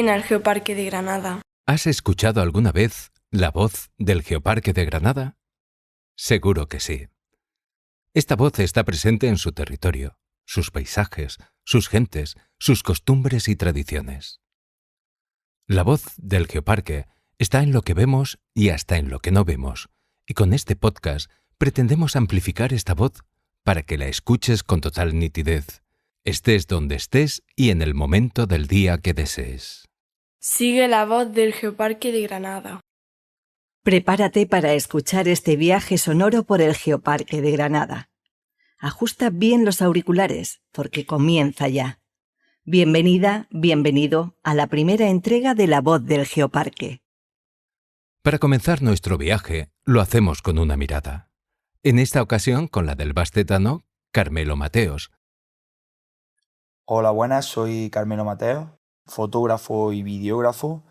Ven al Geoparque de Granada. ¿Has escuchado alguna vez la voz del Geoparque de Granada? Seguro que sí. Esta voz está presente en su territorio, sus paisajes, sus gentes, sus costumbres y tradiciones. La voz del Geoparque está en lo que vemos y hasta en lo que no vemos, y con este podcast pretendemos amplificar esta voz para que la escuches con total nitidez, estés donde estés y en el momento del día que desees. Sigue la voz del Geoparque de Granada. Prepárate para escuchar este viaje sonoro por el Geoparque de Granada. Ajusta bien los auriculares, porque comienza ya. Bienvenida, bienvenido a la primera entrega de La Voz del Geoparque. Para comenzar nuestro viaje, lo hacemos con una mirada. En esta ocasión con la del bastetano Carmelo Mateos. Hola, buenas, soy Carmelo Mateos, fotógrafo y videógrafo.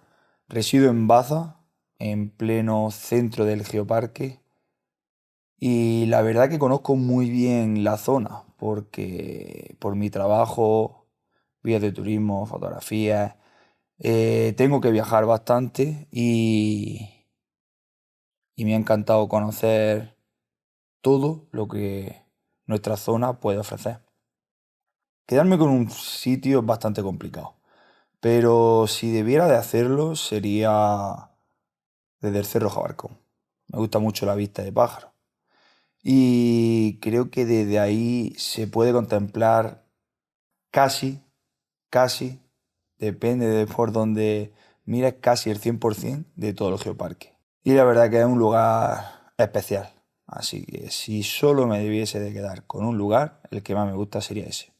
Resido en Baza, en pleno centro del Geoparque. Y la verdad que conozco muy bien la zona, porque por mi trabajo, vías de turismo, fotografías, tengo que viajar bastante y me ha encantado conocer todo lo que nuestra zona puede ofrecer. Quedarme con un sitio es bastante complicado, pero si debiera de hacerlo sería desde el Cerro Jabarcón. Me gusta mucho la vista de pájaros y creo que desde ahí se puede contemplar casi, depende de por donde mires, casi el 100% de todo el Geoparque. Y la verdad que es un lugar especial, así que si solo me debiese de quedar con un lugar, el que más me gusta sería ese.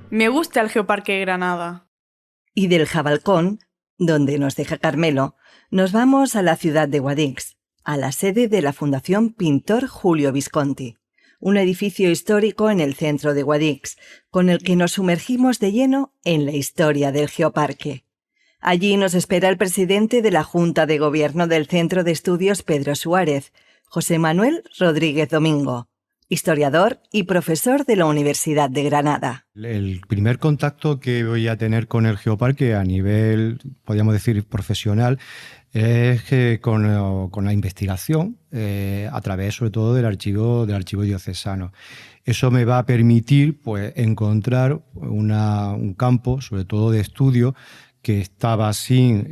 Me gusta el Geoparque de Granada. Y del Jabalcón, donde nos deja Carmelo, nos vamos a la ciudad de Guadix, a la sede de la Fundación Pintor Julio Visconti, un edificio histórico en el centro de Guadix, con el que nos sumergimos de lleno en la historia del Geoparque. Allí nos espera el presidente de la Junta de Gobierno del Centro de Estudios Pedro Suárez, José Manuel Rodríguez Domingo, historiador y profesor de la Universidad de Granada. El primer contacto que voy a tener con el Geoparque a nivel, podríamos decir, profesional, es que con la investigación a través sobre todo del archivo diocesano. Eso me va a permitir pues, encontrar un campo, sobre todo de estudio, que estaba sin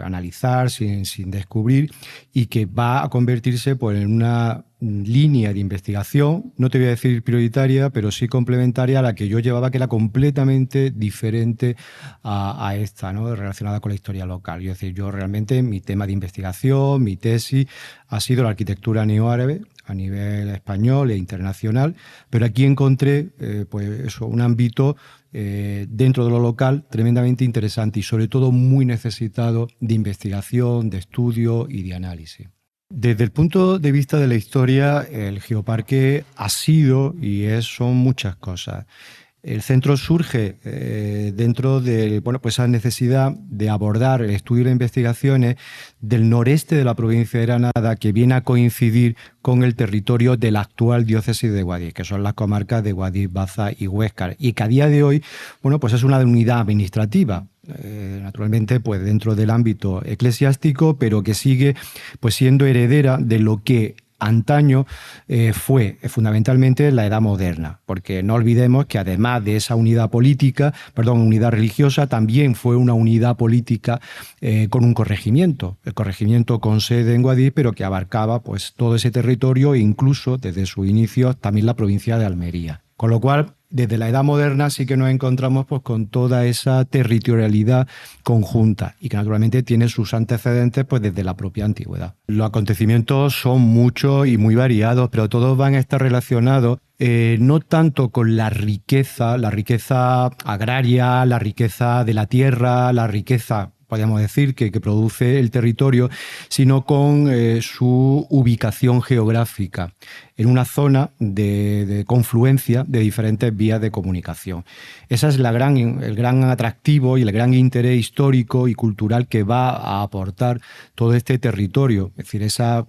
analizar, sin descubrir, y que va a convertirse pues, en una línea de investigación, no te voy a decir prioritaria, pero sí complementaria a la que yo llevaba, que era completamente diferente a esta, ¿no? Relacionada con la historia local. Es decir, yo realmente mi tema de investigación, mi tesis, ha sido la arquitectura neoárabe a nivel español e internacional, pero aquí encontré pues eso, un ámbito dentro de lo local tremendamente interesante y sobre todo muy necesitado de investigación, de estudio y de análisis. Desde el punto de vista de la historia, el Geoparque ha sido y son muchas cosas. El centro surge dentro de esa necesidad de abordar el estudio y las investigaciones del noreste de la provincia de Granada, que viene a coincidir con el territorio de la actual diócesis de Guadix, que son las comarcas de Guadix, Baza y Huéscar, y que a día de hoy pues es una unidad administrativa. Naturalmente pues dentro del ámbito eclesiástico, pero que sigue pues siendo heredera de lo que antaño fue fundamentalmente la Edad Moderna, porque no olvidemos que además de esa unidad religiosa, también fue una unidad política con un corregimiento, el corregimiento con sede en Guadix, pero que abarcaba pues todo ese territorio e incluso desde su inicio también la provincia de Almería. Con lo cual, desde la Edad Moderna sí que nos encontramos pues, con toda esa territorialidad conjunta y que naturalmente tiene sus antecedentes pues, desde la propia antigüedad. Los acontecimientos son muchos y muy variados, pero todos van a estar relacionados no tanto con la riqueza agraria, la riqueza de la tierra, la riqueza podríamos decir, que produce el territorio, sino con su ubicación geográfica en una zona de confluencia de diferentes vías de comunicación. Ese es el gran atractivo y el gran interés histórico y cultural que va a aportar todo este territorio, es decir, esa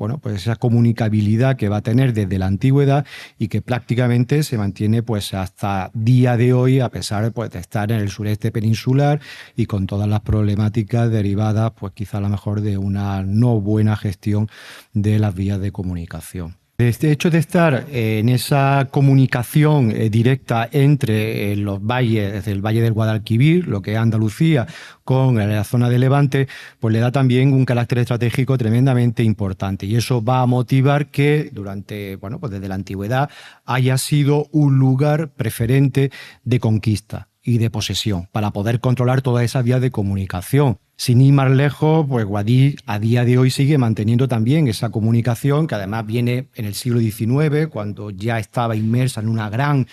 comunicabilidad que va a tener desde la antigüedad y que prácticamente se mantiene pues hasta día de hoy, a pesar pues, de estar en el sureste peninsular y con todas las problemáticas derivadas, pues quizá a lo mejor de una no buena gestión de las vías de comunicación. Este hecho de estar en esa comunicación directa entre los valles, desde el Valle del Guadalquivir, lo que es Andalucía, con la zona de Levante, pues le da también un carácter estratégico tremendamente importante. Y eso va a motivar que desde la antigüedad haya sido un lugar preferente de conquista y de posesión para poder controlar todas esas vías de comunicación. Sin ir más lejos, pues Guadix a día de hoy sigue manteniendo también esa comunicación que además viene en el siglo XIX, cuando ya estaba inmersa en una gran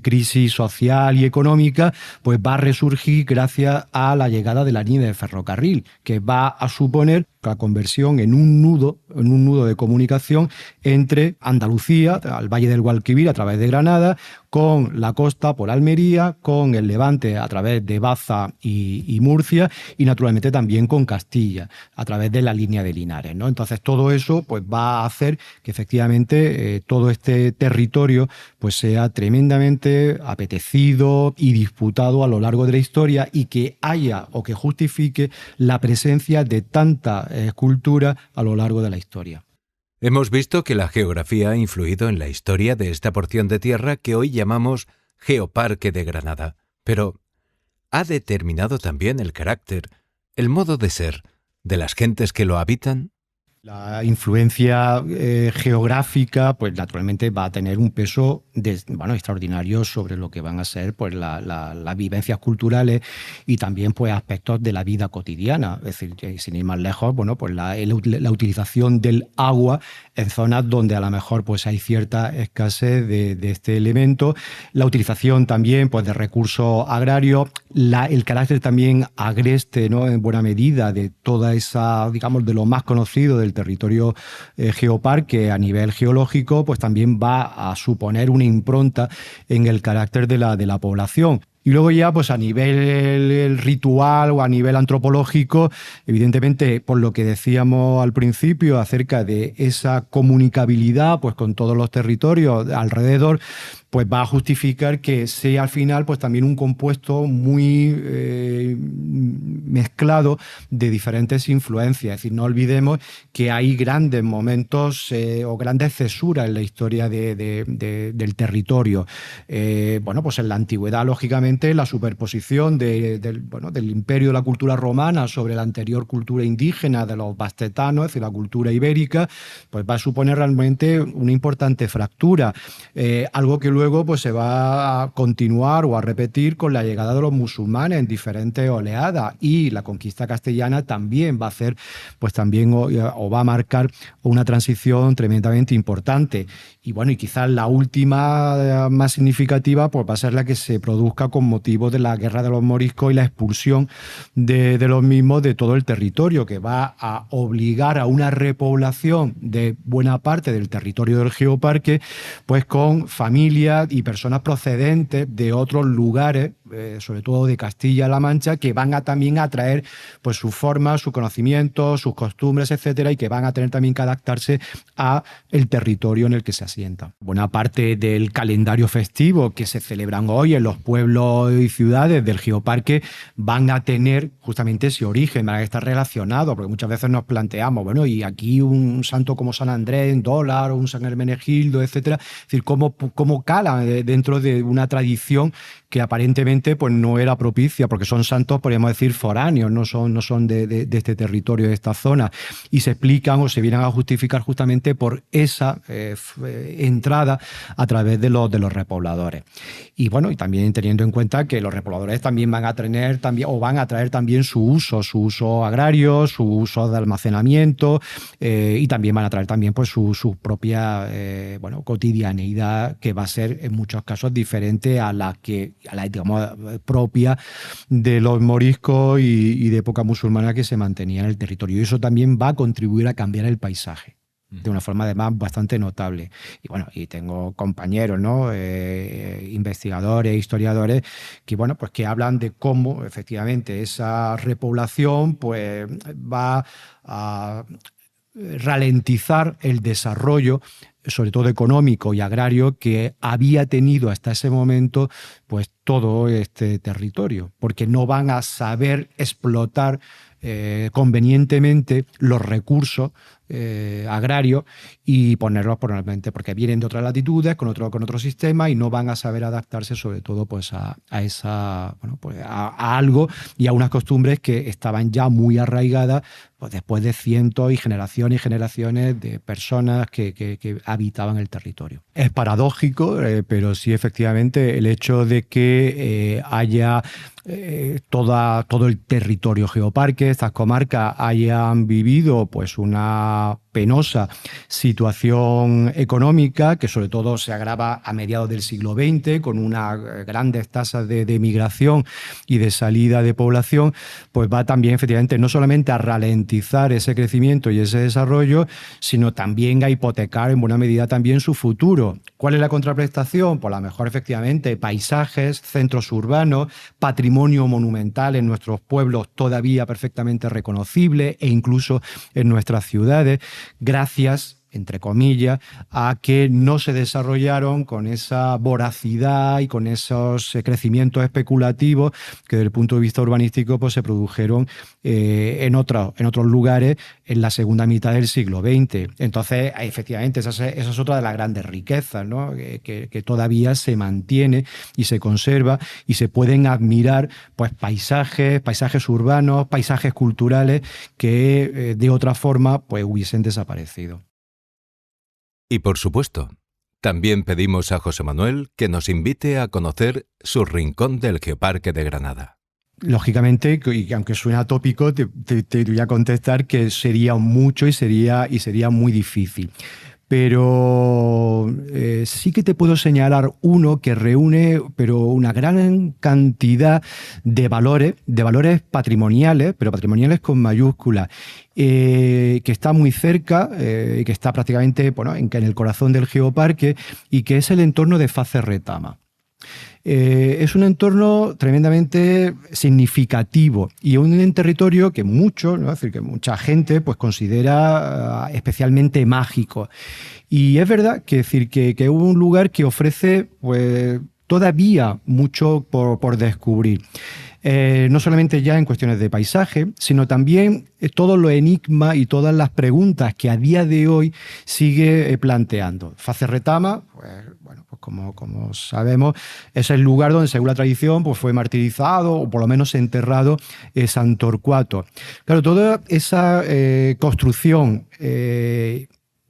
crisis social y económica, pues va a resurgir gracias a la llegada de la línea de ferrocarril, que va a suponer la conversión en un nudo de comunicación entre Andalucía, al Valle del Guadalquivir a través de Granada, con la costa por Almería, con el Levante a través de Baza y Murcia, y naturalmente también con Castilla a través de la línea de Linares, ¿no? Entonces todo eso pues va a hacer que efectivamente todo este territorio pues sea tremendamente apetecido y disputado a lo largo de la historia, y que haya o que justifique la presencia de tanta cultura a lo largo de la historia. Hemos visto que la geografía ha influido en la historia de esta porción de tierra que hoy llamamos Geoparque de Granada, pero ¿ha determinado también el carácter, el modo de ser de las gentes que lo habitan? La influencia geográfica, pues naturalmente va a tener un peso extraordinario sobre lo que van a ser pues las vivencias culturales y también pues aspectos de la vida cotidiana. Es decir, sin ir más lejos, pues la utilización del agua en zonas donde a lo mejor pues hay cierta escasez de este elemento, la utilización también pues de recursos agrarios, el carácter también agreste, ¿no?, en buena medida de toda esa, digamos, de lo más conocido del territorio geoparque a nivel geológico, pues también va a suponer una impronta en el carácter de la población. Y luego ya, pues a nivel ritual o a nivel antropológico, evidentemente, por lo que decíamos al principio acerca de esa comunicabilidad pues con todos los territorios alrededor, pues va a justificar que sea al final pues también un compuesto muy mezclado de diferentes influencias. Es decir, no olvidemos que hay grandes momentos o grandes cesuras en la historia del territorio. Pues en la antigüedad, lógicamente, la superposición del imperio de la cultura romana sobre la anterior cultura indígena de los vastetanos, es decir, la cultura ibérica, pues va a suponer realmente una importante fractura, algo que luego pues se va a continuar o a repetir con la llegada de los musulmanes en diferentes oleadas, y la conquista castellana también va a hacer pues también o va a marcar una transición tremendamente importante. Y bueno, y quizás la última más significativa pues va a ser la que se produzca con motivo de la guerra de los moriscos y la expulsión de los mismos de todo el territorio, que va a obligar a una repoblación de buena parte del territorio del geoparque, pues con familias y personas procedentes de otros lugares, sobre todo de Castilla-La Mancha, que van a también a traer pues sus formas, sus conocimientos, sus costumbres, etcétera, y que van a tener también que adaptarse a el territorio en el que se asientan. Buena parte del calendario festivo que se celebran hoy en los pueblos y ciudades del geoparque van a tener justamente ese origen, van a estar relacionados, porque muchas veces nos planteamos, bueno, y aquí un santo como San Andrés en dólar, o un San Hermenegildo, etcétera, es decir, cómo cala dentro de una tradición que aparentemente pues no era propicia, porque son santos, podríamos decir, foráneos, no son de este territorio, de esta zona, y se explican o se vienen a justificar justamente por esa entrada a través de los repobladores. Y bueno, y también teniendo en cuenta que los repobladores también van a traer también su uso agrario, su uso de almacenamiento, y también van a traer también pues su propia cotidianeidad, que va a ser en muchos casos diferente a la propia de los moriscos y de época musulmana que se mantenía en el territorio. Y eso también va a contribuir a cambiar el paisaje de una forma además bastante notable. Y bueno, y tengo compañeros, ¿no? Investigadores, historiadores, que bueno, pues que hablan de cómo efectivamente esa repoblación pues va a ralentizar el desarrollo, sobre todo económico y agrario, que había tenido hasta ese momento pues todo este territorio, porque no van a saber explotar convenientemente los recursos agrarios y ponerlos probablemente porque vienen de otras latitudes, con otro sistema, y no van a saber adaptarse sobre todo pues a esa, bueno, pues a algo y a unas costumbres que estaban ya muy arraigadas pues después de cientos y generaciones de personas que habitaban el territorio. Es paradójico, pero sí, efectivamente, el hecho de que haya todo el territorio geoparque, estas comarcas hayan vivido pues una penosa situación económica que sobre todo se agrava a mediados del siglo XX con unas grandes tasas de migración y de salida de población, pues va también efectivamente no solamente a ralentizar ese crecimiento y ese desarrollo, sino también a hipotecar en buena medida también su futuro. ¿Cuál es la contraprestación? Pues a lo mejor efectivamente paisajes, centros urbanos, patrimonio monumental en nuestros pueblos todavía perfectamente reconocible e incluso en nuestras ciudades, gracias, entre comillas, a que no se desarrollaron con esa voracidad y con esos crecimientos especulativos que desde el punto de vista urbanístico pues, se produjeron en otros lugares en la segunda mitad del siglo XX. Entonces, efectivamente, esa es otra de las grandes riquezas, ¿no? que todavía se mantiene y se conserva y se pueden admirar pues, paisajes urbanos, paisajes culturales que de otra forma pues, hubiesen desaparecido. Y por supuesto, también pedimos a José Manuel que nos invite a conocer su rincón del Geoparque de Granada. Lógicamente, y aunque suena tópico, te voy a contestar que sería mucho y sería muy difícil. Pero sí que te puedo señalar uno que reúne una gran cantidad de valores patrimoniales, pero patrimoniales con mayúsculas, que está muy cerca, que está prácticamente en el corazón del geoparque y que es el entorno de Faces Retama. Es un entorno tremendamente significativo y un territorio que mucha gente pues, considera especialmente mágico. Y es verdad que es un lugar que ofrece pues, todavía mucho por descubrir. No solamente ya en cuestiones de paisaje, sino también todos los enigmas y todas las preguntas que a día de hoy sigue planteando. Faces Retama, pues como sabemos, es el lugar donde, según la tradición, pues fue martirizado o por lo menos enterrado San Torcuato. Claro, toda esa construcción,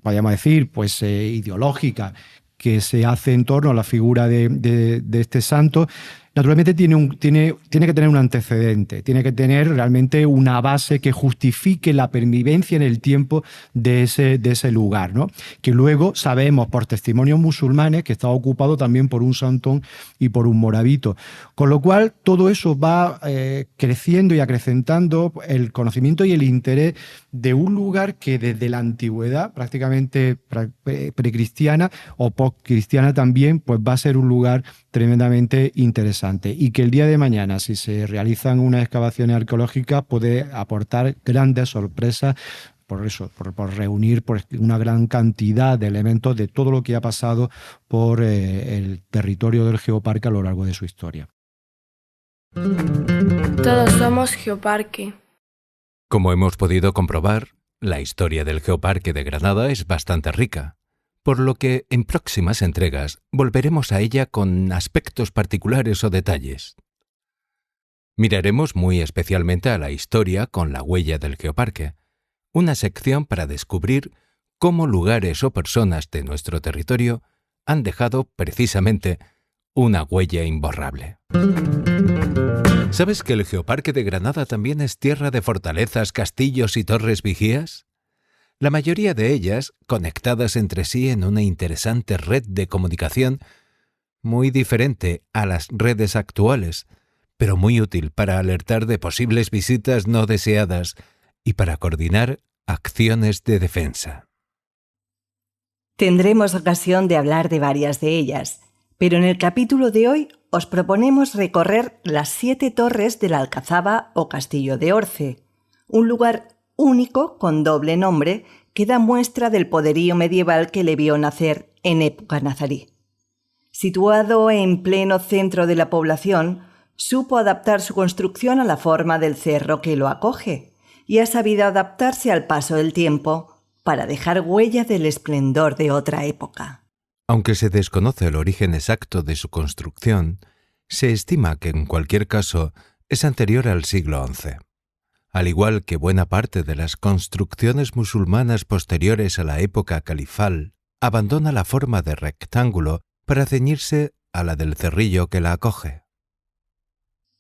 podríamos decir, pues ideológica, que se hace en torno a la figura de este santo, naturalmente tiene que tener un antecedente, tiene que tener realmente una base que justifique la pervivencia en el tiempo de ese lugar, ¿no? Que luego sabemos por testimonios musulmanes que estaba ocupado también por un santón y por un moravito. Con lo cual todo eso va creciendo y acrecentando el conocimiento y el interés de un lugar que desde la antigüedad, prácticamente precristiana o postcristiana también, pues va a ser un lugar tremendamente interesante y que el día de mañana, si se realizan unas excavaciones arqueológicas, puede aportar grandes sorpresas por reunir una gran cantidad de elementos de todo lo que ha pasado por el territorio del geoparque a lo largo de su historia. Todos somos Geoparque. Como hemos podido comprobar, la historia del Geoparque de Granada es bastante rica, por lo que en próximas entregas volveremos a ella con aspectos particulares o detalles. Miraremos muy especialmente a la historia con la huella del Geoparque, una sección para descubrir cómo lugares o personas de nuestro territorio han dejado precisamente una huella imborrable. ¿Sabes que el Geoparque de Granada también es tierra de fortalezas, castillos y torres vigías? La mayoría de ellas conectadas entre sí en una interesante red de comunicación, muy diferente a las redes actuales, pero muy útil para alertar de posibles visitas no deseadas y para coordinar acciones de defensa. Tendremos ocasión de hablar de varias de ellas, pero en el capítulo de hoy os proponemos recorrer las 7 torres de la Alcazaba o Castillo de Orce, un lugar único con doble nombre que da muestra del poderío medieval que le vio nacer en época nazarí. Situado en pleno centro de la población, supo adaptar su construcción a la forma del cerro que lo acoge y ha sabido adaptarse al paso del tiempo para dejar huella del esplendor de otra época. Aunque se desconoce el origen exacto de su construcción, se estima que en cualquier caso es anterior al siglo XI. Al igual que buena parte de las construcciones musulmanas posteriores a la época califal, abandona la forma de rectángulo para ceñirse a la del cerrillo que la acoge.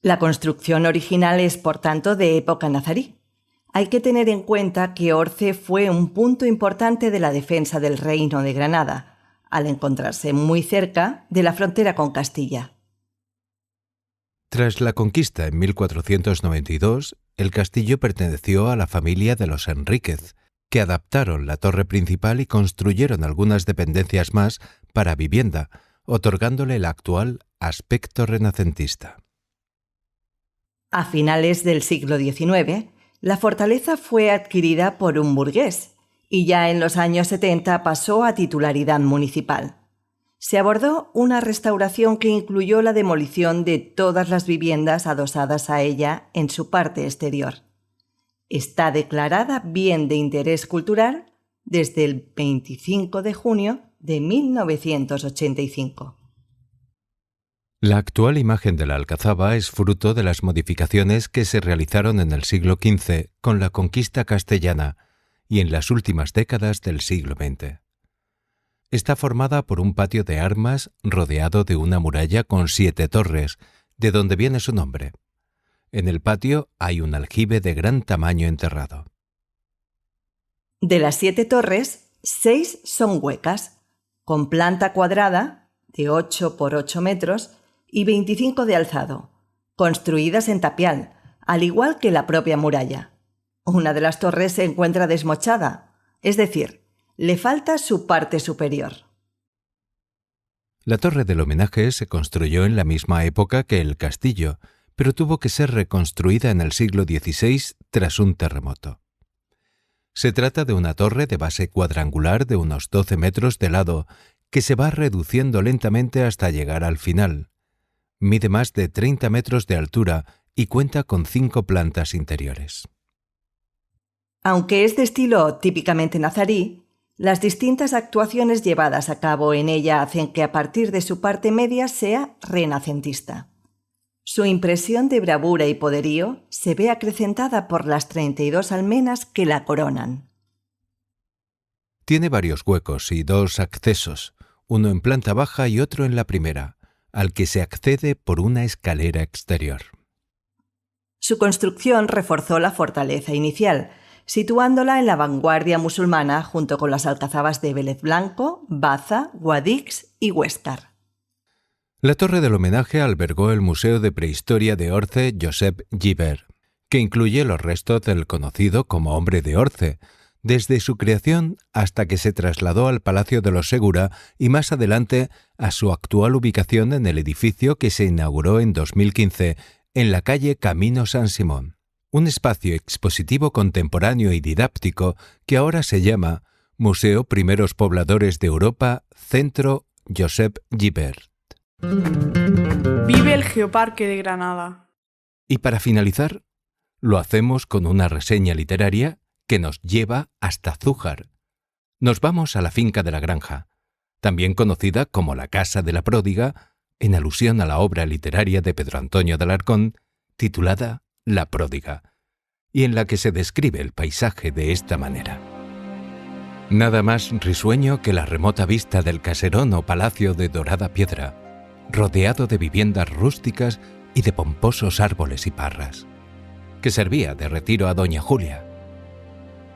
La construcción original es, por tanto, de época nazarí. Hay que tener en cuenta que Orce fue un punto importante de la defensa del Reino de Granada, al encontrarse muy cerca de la frontera con Castilla. Tras la conquista en 1492, el castillo perteneció a la familia de los Enríquez, que adaptaron la torre principal y construyeron algunas dependencias más para vivienda, otorgándole el actual aspecto renacentista. A finales del siglo XIX, la fortaleza fue adquirida por un burgués y ya en los años 70 pasó a titularidad municipal. Se abordó una restauración que incluyó la demolición de todas las viviendas adosadas a ella en su parte exterior. Está declarada bien de interés cultural desde el 25 de junio de 1985. La actual imagen de la Alcazaba es fruto de las modificaciones que se realizaron en el siglo XV con la conquista castellana y en las últimas décadas del siglo XX. Está formada por un patio de armas rodeado de una muralla con 7 torres, de donde viene su nombre. En el patio hay un aljibe de gran tamaño enterrado. De las 7 torres, 6 son huecas, con planta cuadrada de 8 por 8 metros y 25 de alzado, construidas en tapial, al igual que la propia muralla. Una de las torres se encuentra desmochada, es decir, le falta su parte superior. La torre del homenaje se construyó en la misma época que el castillo, pero tuvo que ser reconstruida en el siglo XVI tras un terremoto. Se trata de una torre de base cuadrangular de unos 12 metros de lado que se va reduciendo lentamente hasta llegar al final. Mide más de 30 metros de altura y cuenta con 5 plantas interiores. Aunque es de estilo típicamente nazarí, las distintas actuaciones llevadas a cabo en ella hacen que a partir de su parte media sea renacentista. Su impresión de bravura y poderío se ve acrecentada por las 32 almenas que la coronan. Tiene varios huecos y 2 accesos, uno en planta baja y otro en la primera, al que se accede por una escalera exterior. Su construcción reforzó la fortaleza inicial, situándola en la vanguardia musulmana junto con las alcazabas de Vélez Blanco, Baza, Guadix y Huéscar. La torre del homenaje albergó el Museo de Prehistoria de Orce Josep Gibert, que incluye los restos del conocido como Hombre de Orce, desde su creación hasta que se trasladó al Palacio de los Segura y más adelante a su actual ubicación en el edificio que se inauguró en 2015 en la calle Camino San Simón, un espacio expositivo contemporáneo y didáctico que ahora se llama Museo Primeros Pobladores de Europa, Centro Josep Gibert. Vive el Geoparque de Granada. Y para finalizar, lo hacemos con una reseña literaria que nos lleva hasta Zújar. Nos vamos a la finca de la Granja, también conocida como la Casa de la Pródiga, en alusión a la obra literaria de Pedro Antonio de Alarcón, titulada La Pródiga, y en la que se describe el paisaje de esta manera. Nada más risueño que la remota vista del caserón o palacio de dorada piedra, rodeado de viviendas rústicas y de pomposos árboles y parras, que servía de retiro a doña Julia.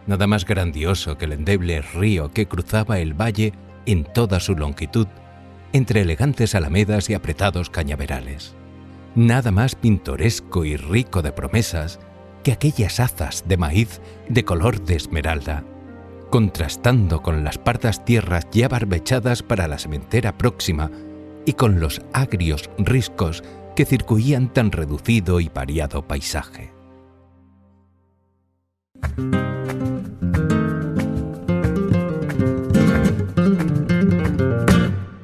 Nada más grandioso que el endeble río que cruzaba el valle en toda su longitud entre elegantes alamedas y apretados cañaverales. Nada más pintoresco y rico de promesas que aquellas hazas de maíz de color de esmeralda, contrastando con las pardas tierras ya barbechadas para la sementera próxima y con los agrios riscos que circuían tan reducido y variado paisaje.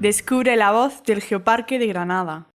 Descubre la voz del Geoparque de Granada.